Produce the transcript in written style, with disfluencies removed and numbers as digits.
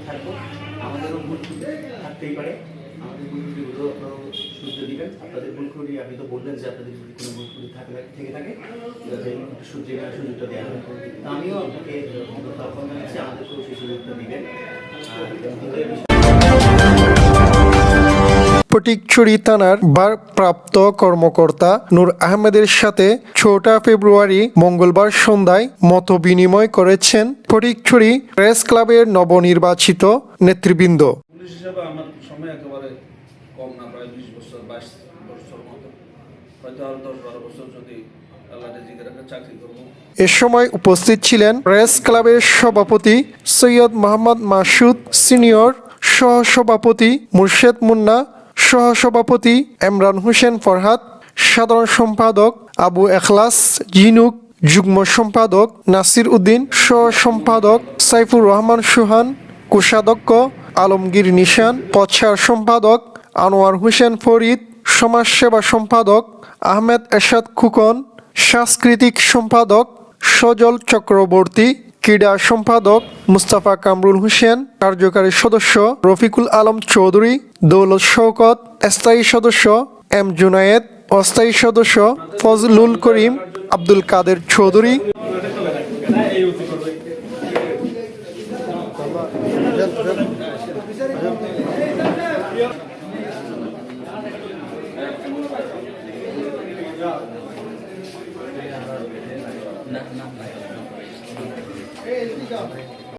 থাকবো। আমাদেরও ভুল থাকতেই পারে, আমাদের ভুল ত্রুটিগুলো আপনারাও শুধরে দিবেন। আপনাদের ভুল ত্রুটি আপনি তো বললেন যে আপনাদের যদি কোনো ভুল ত্রুটি থেকে থাকে শুধরে নেওয়ার সুযোগটা দেওয়া হবে। আমিও আপনাকে আহ্বান জানাচ্ছি, আমাদেরকেও সেই সুযোগটা দিবেন। ফটিকছড়ি থানার ভারপ্রাপ্ত কর্মকর্তা নূর আহমেদের সাথে 6 ফেব্রুয়ারি মঙ্গলবার সন্ধ্যায় মতবিনিময় করেছেন ফটিকছড়ি প্রেস ক্লাবের নবনির্বাচিত নেতৃবৃন্দ। পুলিশ হিসেবে আমার সময় একেবারে কম না, প্রায় 20 বছর 22 বছর মতো, হয়তো আরো 10-12 বছর যদি আল্লাহ রিজিকে রাখে চাকরি করবো। এ সময় উপস্থিত ছিলেন প্রেস ক্লাবের সভাপতি সৈয়দ মোহাম্মদ মাসুদ সিনিয়র, সহসভাপতি মুর্শেদ মুন্না, সহসভাপতি ইমরান হোসেন ফরহাদ, সাধারণ সম্পাদক আবু এখলাস জিনুক, যুগ্ম সম্পাদক নাসির উদ্দিন, সহ সম্পাদক সাইফুর রহমান সুহান, কোষাধ্যক্ষ আলমগীর নিশান, প্রচার সম্পাদক আনোয়ার হোসেন ফরিদ, সমাজসেবা সম্পাদক আহমেদ এরশাদ খুকন, সাংস্কৃতিক সম্পাদক সজল চক্রবর্তী, ক্রীড়া সম্পাদক মুস্তাফা কামরুল হোসেন, কার্যকারী সদস্য রফিকুল আলম চৌধুরী, দৌলত শওকত, স্থায়ী সদস্য এম জুনায়েদ, অস্থায়ী সদস্য ফজলুল করিম, আব্দুল কাদের চৌধুরী। না